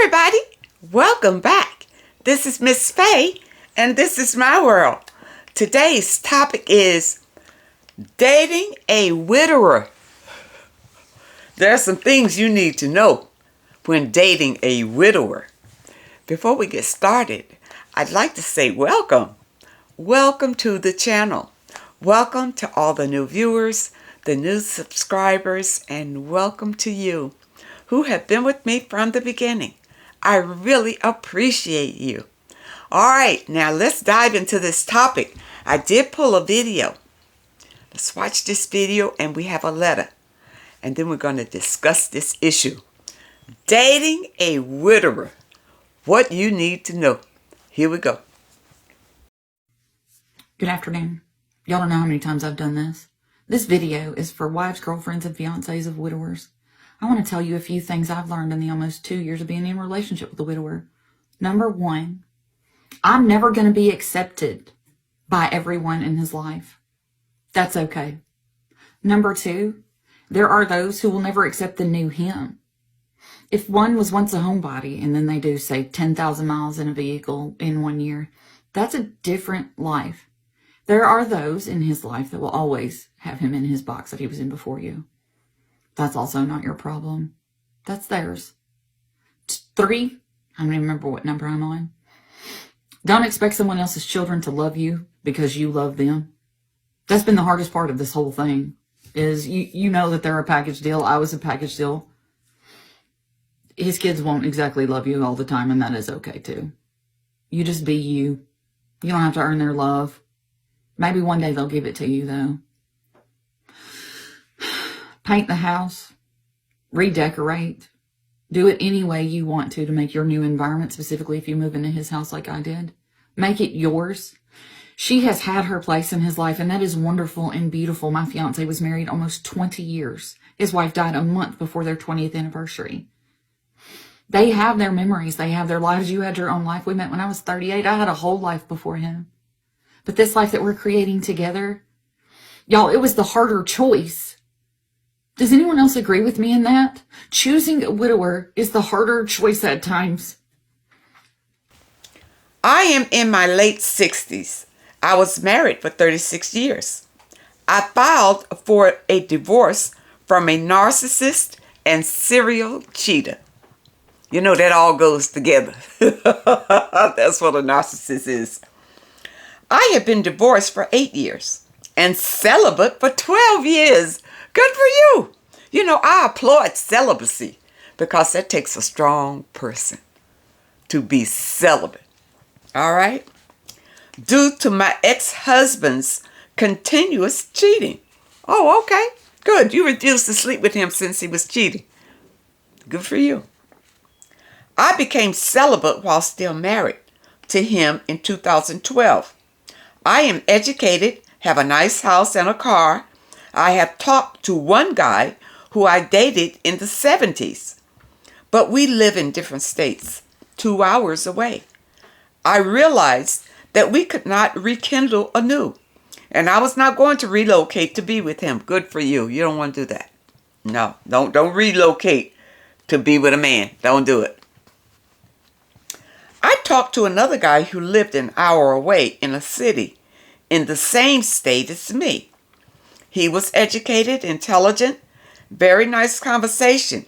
everybody, welcome back. This is Miss Faye, and this is my world. Today's topic is dating a widower. There are some things you need to know when dating a widower. Before we get started, I'd like to say welcome. Welcome to the channel. Welcome to all the new viewers, the new subscribers, and welcome to you who have been with me from the beginning. I really appreciate you. All right, now let's dive into this topic. I did pull a video. Let's watch this video and we have a letter. And then we're going to discuss this issue. Dating a widower. What you need to know. Here we go. Good afternoon. Y'all don't know how many times I've done this. This video is for wives, girlfriends, and fiancés of widowers. I want to tell you a few things I've learned in the almost 2 years of being in a relationship with a widower. Number one, I'm never going to be accepted by everyone in his life. That's okay. Number two, there are those who will never accept the new him. If one was once a homebody and then they do, say, 10,000 miles in a vehicle in 1 year, that's a different life. There are those in his life that will always have him in his box that he was in before you. That's also not your problem. That's theirs. 3, I don't even remember what number I'm on. Don't expect someone else's children to love you because you love them. That's been the hardest part of this whole thing, is you know that they're a package deal. I was a package deal. His kids won't exactly love you all the time, and that is okay too. You just be you. You don't have to earn their love. Maybe one day they'll give it to you, though. Paint the house. Redecorate. Do it any way you want to make your new environment, specifically if you move into his house like I did. Make it yours. She has had her place in his life, and that is wonderful and beautiful. My fiance was married almost 20 years. His wife died a month before their 20th anniversary. They have their memories. They have their lives. You had your own life. We met when I was 38. I had a whole life before him. But this life that we're creating together, y'all, it was the harder choice. Does anyone else agree with me in that? Choosing a widower is the harder choice at times. I am in my late 60s. I was married for 36 years. I filed for a divorce from a narcissist and serial cheater. You know, that all goes together. That's what a narcissist is. I have been divorced for 8 years and celibate for 12 years. Good for you. You know, I applaud celibacy because that takes a strong person to be celibate. All right? Due to my ex-husband's continuous cheating. Oh, okay. Good. You refused to sleep with him since he was cheating. Good for you. I became celibate while still married to him in 2012. I am educated, have a nice house and a car. I have talked to one guy who I dated in the 70s, but we live in different states, 2 hours away. I realized that we could not rekindle anew, and I was not going to relocate to be with him. Good for you. You don't want to do that. No, don't relocate to be with a man. Don't do it. I talked to another guy who lived an hour away in a city in the same state as me. He was educated, intelligent, very nice conversation,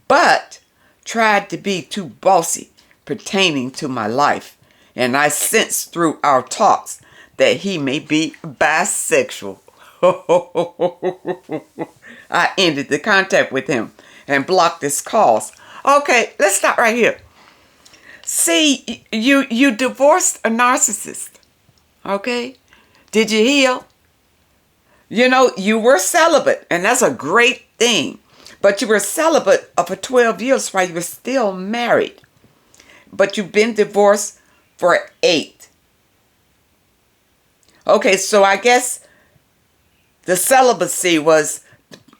but tried to be too bossy pertaining to my life. And I sensed through our talks that he may be bisexual. I ended the contact with him and blocked his calls. Okay, let's stop right here. See, you divorced a narcissist, okay? Did you heal? You know, you were celibate, and that's a great thing. But you were celibate for 12 years while you were still married. But you've been divorced for 8. Okay, so I guess the celibacy was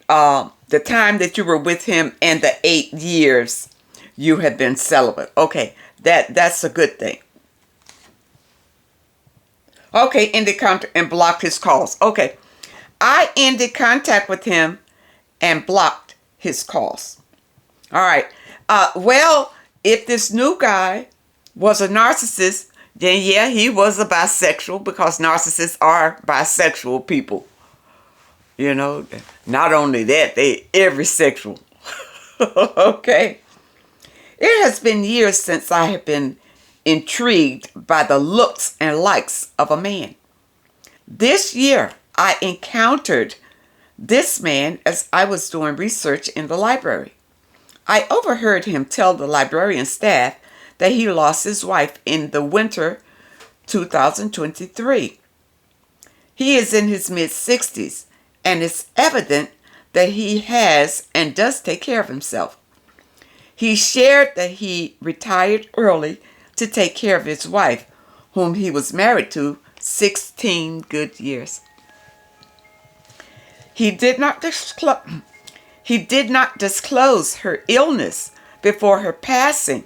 the time that you were with him and the 8 years you had been celibate. Okay, that's a good thing. Okay, ended contact and blocked his calls. Okay, I ended contact with him and blocked his calls. All right. Well, if this new guy was a narcissist, then yeah, he was a bisexual, because narcissists are bisexual people. You know, not only that, they every sexual. Okay. It has been years since I have been intrigued by the looks and likes of a man. This year, I encountered this man as I was doing research in the library. I overheard him tell the librarian staff that he lost his wife in the winter 2023. He is in his mid-60s, and it's evident that he has and does take care of himself. He shared that he retired early to take care of his wife, whom he was married to 16 good years. He did not disclose her illness before her passing.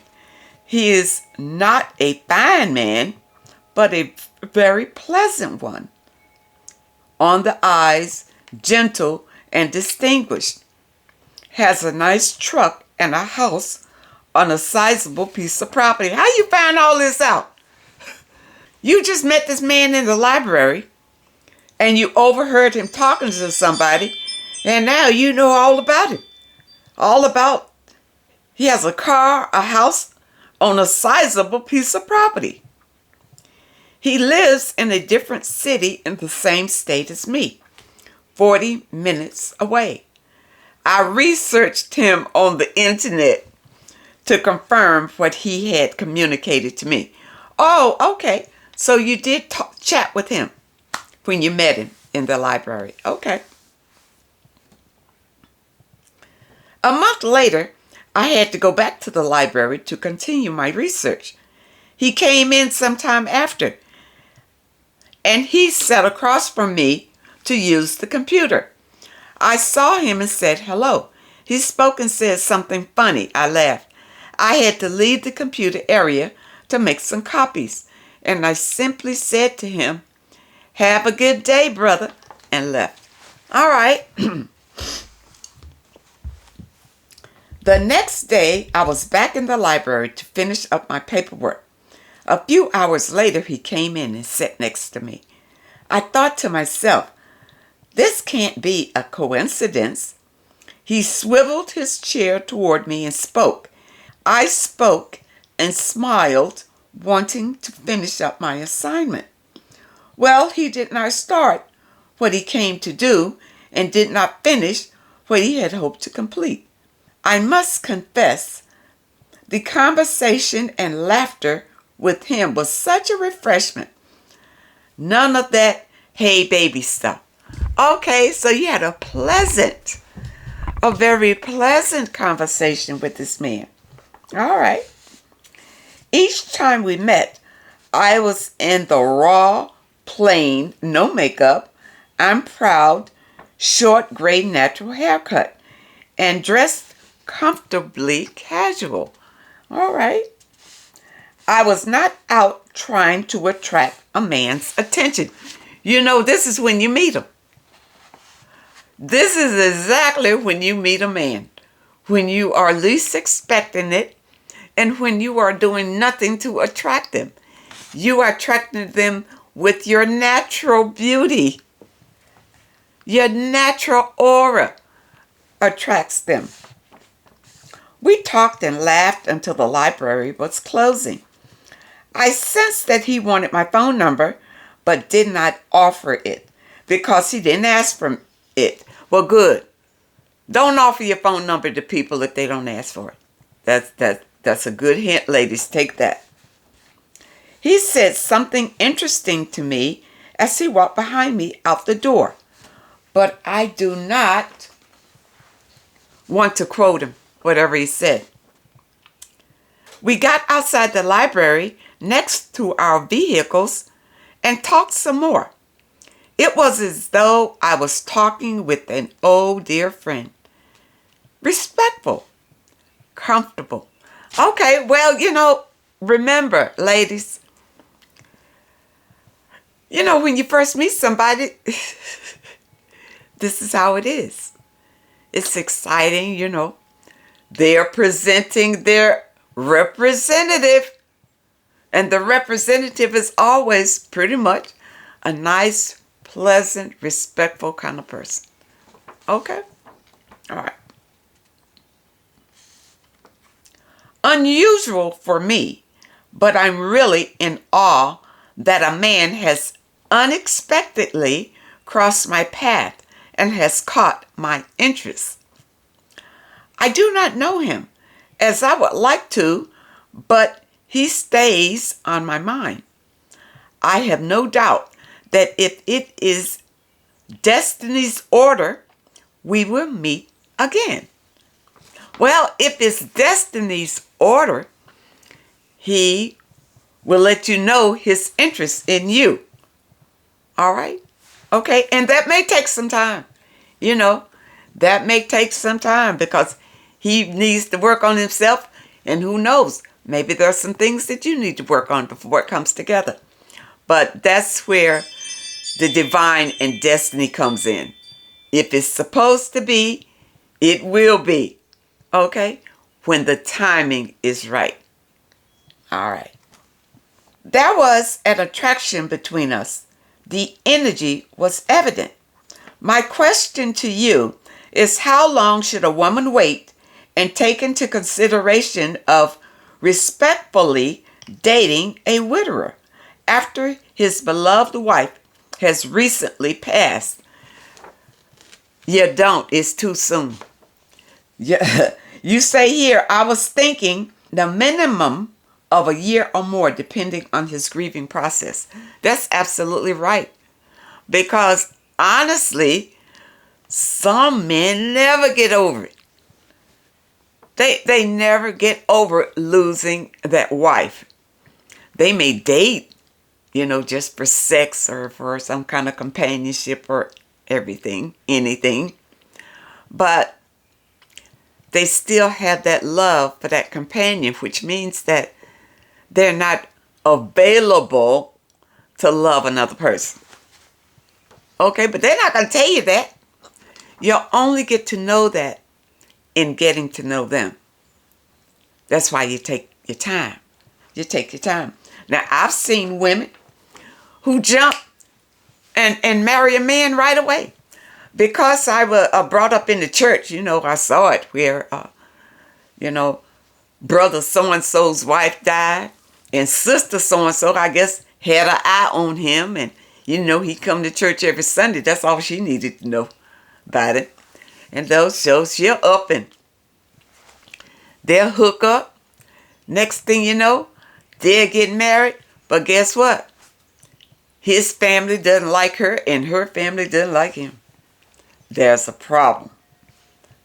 He is not a fine man, but a very pleasant one. On the eyes, gentle and distinguished. Has a nice truck and a house on a sizable piece of property. How you find all this out? You just met this man in the library, and you overheard him talking to somebody, and now you know all about it. All about, he has a car, a house on a sizable piece of property. He lives in a different city in the same state as me, 40 minutes away. I researched him on the internet to confirm what he had communicated to me. Oh, okay. So you did chat with him when you met him in the library. Okay. A month later, I had to go back to the library to continue my research. He came in sometime after, and he sat across from me to use the computer. I saw him and said hello. He spoke and said something funny. I laughed. I had to leave the computer area to make some copies, and I simply said to him, "Have a good day, brother," and left. All right. The next day, I was back in the library to finish up my paperwork. A few hours later, he came in and sat next to me. I thought to myself, this can't be a coincidence. He swiveled his chair toward me and spoke. I spoke and smiled, wanting to finish up my assignment. Well, he did not start what he came to do and did not finish what he had hoped to complete. I must confess, the conversation and laughter with him was such a refreshment. None of that hey baby stuff. Okay, so you had a very pleasant conversation with this man. All right. Each time we met, I was in the raw, plain, no makeup, I'm proud, short gray natural haircut, and dressed comfortably casual. All right. I was not out trying to attract a man's attention. You know, this is when you meet him. This is exactly when you meet a man. When you are least expecting it, and when you are doing nothing to attract them. You are attracting them with your natural beauty. Your natural aura attracts them. We talked and laughed until the library was closing. I sensed that he wanted my phone number, but did not offer it because he didn't ask for it. Well, good. Don't offer your phone number to people if they don't ask for it. That's a good hint, ladies. Take that. He said something interesting to me as he walked behind me out the door, but I do not want to quote him, whatever he said. We got outside the library next to our vehicles and talked some more. It was as though I was talking with an old dear friend. Respectful, comfortable. Okay, well, remember, ladies, when you first meet somebody, this is how it is. It's exciting, They're presenting their representative. And the representative is always pretty much a nice, pleasant, respectful kind of person. Okay? All right. Unusual for me, but I'm really in awe that a man has unexpectedly crossed my path and has caught my interest. I do not know him as I would like to, but he stays on my mind. I have no doubt that if it is destiny's order, we will meet again. Well, if it's destiny's order, he will let you know his interest in you. All right? Okay? And that may take some time. You know, that may take some time because he needs to work on himself. And who knows? Maybe there are some things that you need to work on before it comes together. But that's where the divine and destiny comes in. If it's supposed to be, it will be. Okay? When the timing is right. All right. There was an attraction between us. The energy was evident. My question to you is, how long should a woman wait and take into consideration of respectfully dating a widower after his beloved wife has recently passed? You don't. It's too soon. Yeah. You say here, I was thinking the minimum of a year or more, depending on his grieving process. That's absolutely right. Because honestly, some men never get over it. They never get over losing that wife. They may date, just for sex or for some kind of companionship or anything. But they still have that love for that companion, which means that they're not available to love another person. Okay, but they're not going to tell you that. You'll only get to know that in getting to know them. That's why you take your time. You take your time. Now, I've seen women who jump and marry a man right away. Because I was brought up in the church, I saw it where, brother so-and-so's wife died. And sister so-and-so, I guess, had an eye on him. And, he come to church every Sunday. That's all she needed to know about it. And those shows, she'll up and they'll hook up. Next thing you know, they'll get married. But guess what? His family doesn't like her and her family doesn't like him. There's a problem.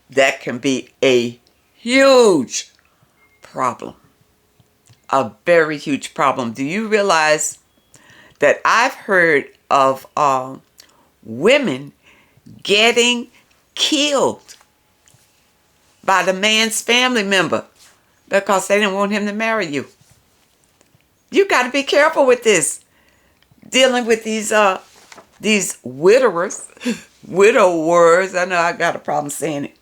That can be a huge problem. A very huge problem. Do you realize that I've heard of women getting killed by the man's family member because they didn't want him to marry you? You got to be careful with this. Dealing with these widowers. Widowers. I know I got a problem saying it.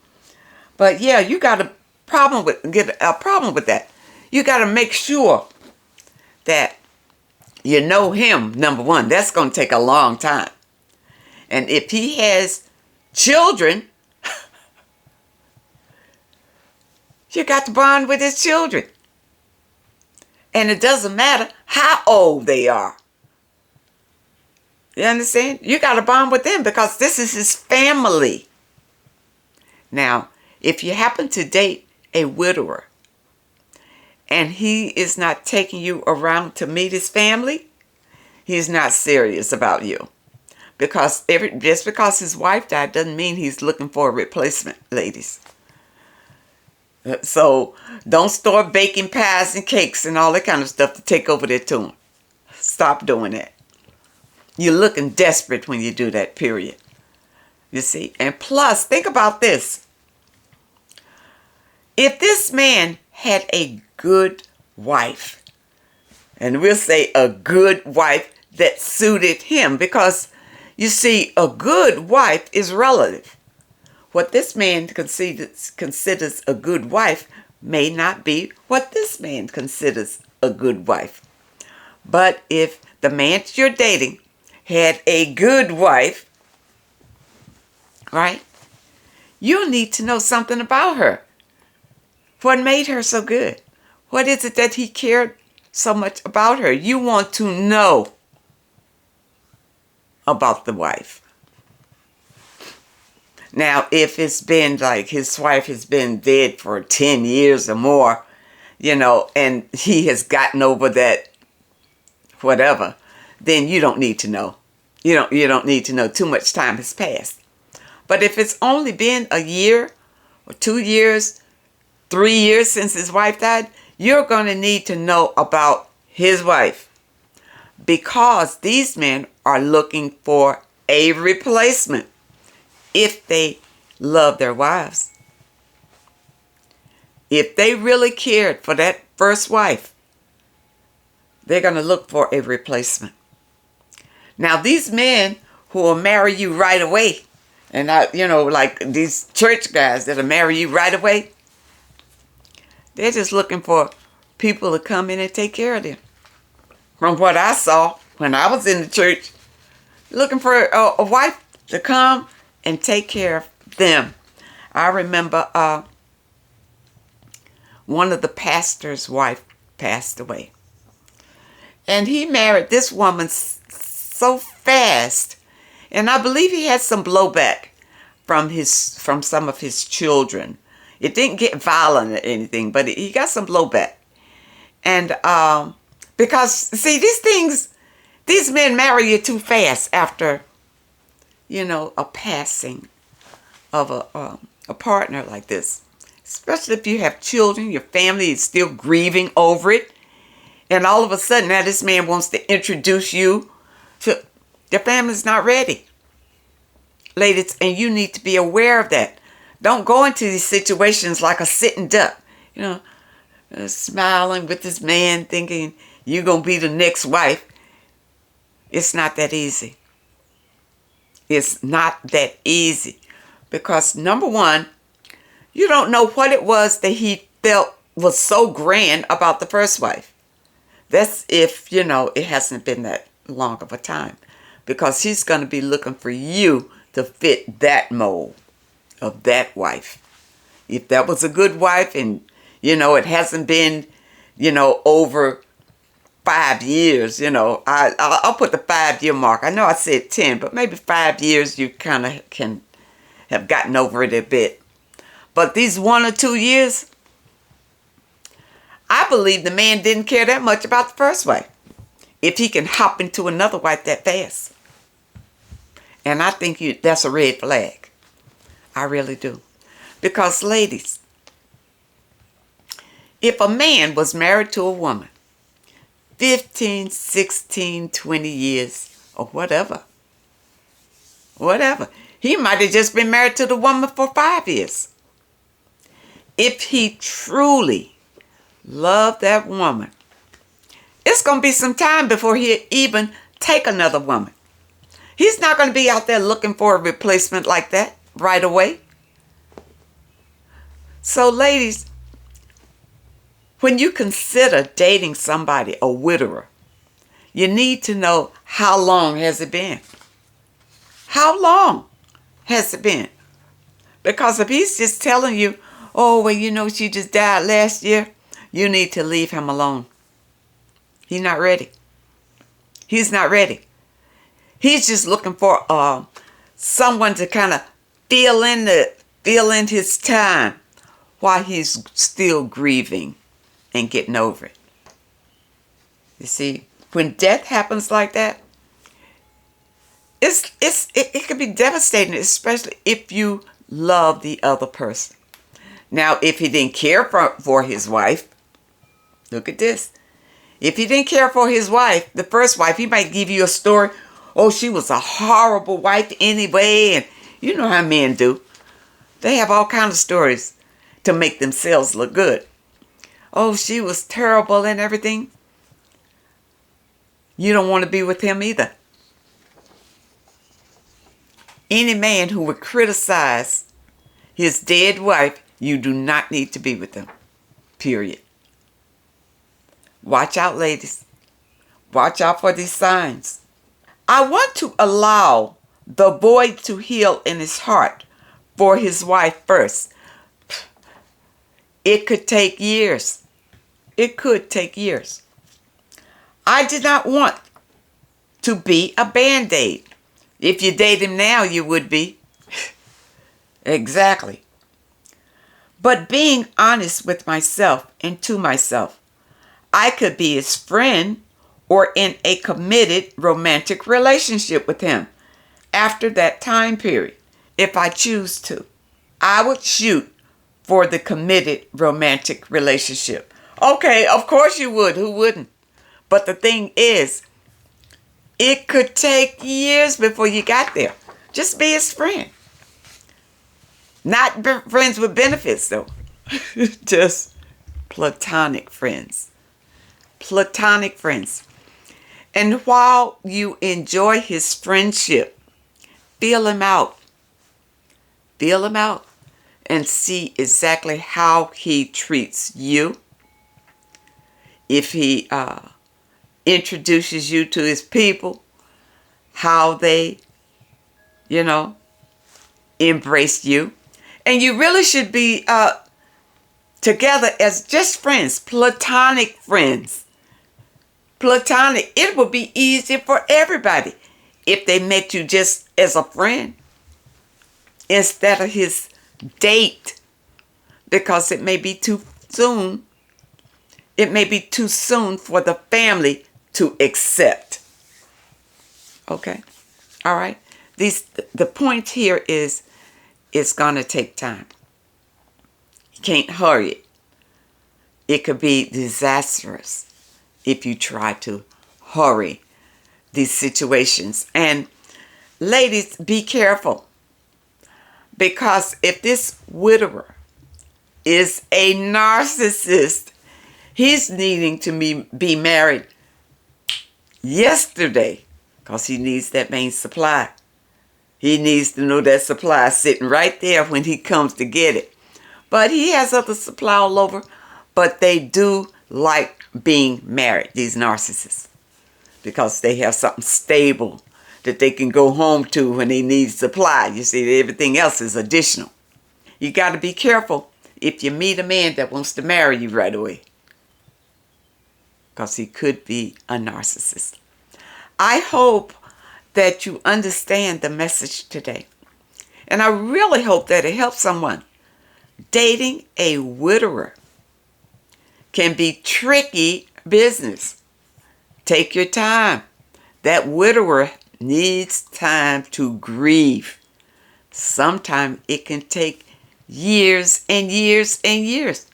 But yeah, you got a problem with that. You got to make sure that you know him, number one. That's going to take a long time. And if he has children, you got to bond with his children. And it doesn't matter how old they are. You understand? You got to bond with them because this is his family. Now, if you happen to date a widower and he is not taking you around to meet his family, he's not serious about you. Because just because his wife died doesn't mean he's looking for a replacement, ladies. So don't start baking pies and cakes and all that kind of stuff to take over there to him. Stop doing that. You're looking desperate when you do that, period. You see? And plus, think about this. If this man had a good wife, and we'll say a good wife that suited him, because you see, a good wife is relative. What this man considers a good wife may not be what this man considers a good wife. But if the man you're dating had a good wife, right, you'll need to know something about her. What made her so good? What is it that he cared so much about her? You want to know about the wife. Now, if it's been like his wife has been dead for 10 years or more, and he has gotten over that whatever, then you don't need to know. You don't need to know. Too much time has passed. But if it's only been a year or 2 years, 3 years since his wife died, you're going to need to know about his wife, because these men are looking for a replacement if they love their wives. If they really cared for that first wife, they're going to look for a replacement. Now, these men who will marry you right away, and like these church guys that'll marry you right away, they're just looking for people to come in and take care of them. From what I saw when I was in the church, looking for a wife to come and take care of them. I remember one of the pastor's wife passed away. And he married this woman so fast. And I believe he had some blowback from some of his children. It didn't get violent or anything, but he got some blowback. And because, see, these men marry you too fast after, a passing of a partner like this. Especially if you have children, your family is still grieving over it. And all of a sudden, now this man wants to introduce you to your family's not ready. Ladies, and you need to be aware of that. Don't go into these situations like a sitting duck, smiling with this man thinking you're going to be the next wife. It's not that easy. It's not that easy. Because number one, you don't know what it was that he felt was so grand about the first wife. That's if, it hasn't been that long of a time. Because he's going to be looking for you to fit that mold of that wife. If that was a good wife and, it hasn't been, over 5 years, I'll put the 5-year mark. I know I said 10, but maybe 5 years you kind of can have gotten over it a bit. But these 1 or 2 years, I believe the man didn't care that much about the first wife. If he can hop into another wife that fast. And I think that's a red flag. I really do. Because ladies, if a man was married to a woman 15, 16, 20 years or whatever, he might have just been married to the woman for 5 years. If he truly loved that woman, it's going to be some time before he'll even take another woman. He's not going to be out there looking for a replacement like that right away. So ladies, when you consider dating somebody, a widower, you need to know how long has it been. How long has it been? Because if he's just telling you, oh, well, she just died last year, you need to leave him alone. He's not ready. He's not ready. He's just looking for someone to kind of fill in his time while he's still grieving and getting over it. You see, when death happens like that, it can be devastating, especially if you love the other person. Now, if he didn't care for his wife, look at this. If he didn't care for his wife, the first wife, he might give you a story. Oh, she was a horrible wife anyway. And you know how men do. They have all kinds of stories to make themselves look good. Oh, she was terrible and everything. You don't want to be with him either. Any man who would criticize his dead wife, you do not need to be with them. period. Watch out, ladies. Watch out for these signs. I want to allow the void to heal in his heart for his wife first. It could take years. It could take years. I did not want to be a band-aid. If you date him now, you would be. Exactly. But being honest with myself and to myself, I could be his friend or in a committed romantic relationship with him after that time period, if I choose to. I would shoot for the committed romantic relationship. Okay, of course you would. Who wouldn't? But the thing is, it could take years before you got there. Just be his friend. Not friends with benefits, though. Just platonic friends. Platonic friends. And while you enjoy his friendship, feel him out. Feel him out and see exactly how he treats you. If he introduces you to his people, how they, embrace you. And you really should be together as just friends, platonic friends. Platonic. It would be easier for everybody if they met you just as a friend instead of his date, because it may be too soon. It may be too soon for the family to accept. Okay? All right? The point here is it's going to take time. You can't hurry it. It could be disastrous if you try to hurry these situations. And ladies, be careful. Because if this widower is a narcissist, he's needing to be married yesterday because he needs that main supply. He needs to know that supply is sitting right there when he comes to get it. But he has other supply all over. But they do like being married, these narcissists, because they have something stable that they can go home to when they need supply. You see, everything else is additional. You got to be careful if you meet a man that wants to marry you right away, because he could be a narcissist. I hope that you understand the message today. And I really hope that it helps someone. Dating a widower can be tricky business. Take your time. That widower needs time to grieve. Sometimes it can take years and years and years.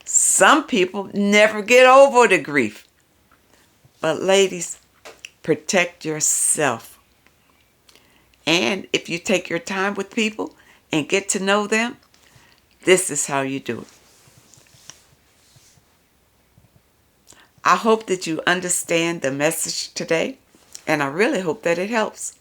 Some people never get over the grief. But ladies, protect yourself. And if you take your time with people and get to know them, this is how you do it. I hope that you understand the message today, and I really hope that it helps.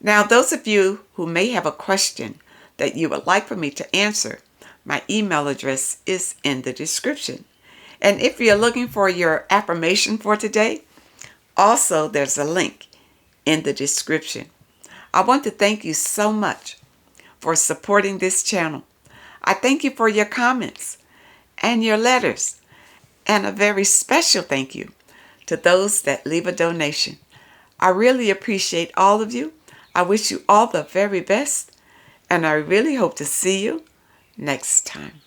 Now, those of you who may have a question that you would like for me to answer, my email address is in the description. And if you're looking for your affirmation for today, also there's a link in the description. I want to thank you so much for supporting this channel. I thank you for your comments and your letters. And a very special thank you to those that leave a donation. I really appreciate all of you. I wish you all the very best. And I really hope to see you next time.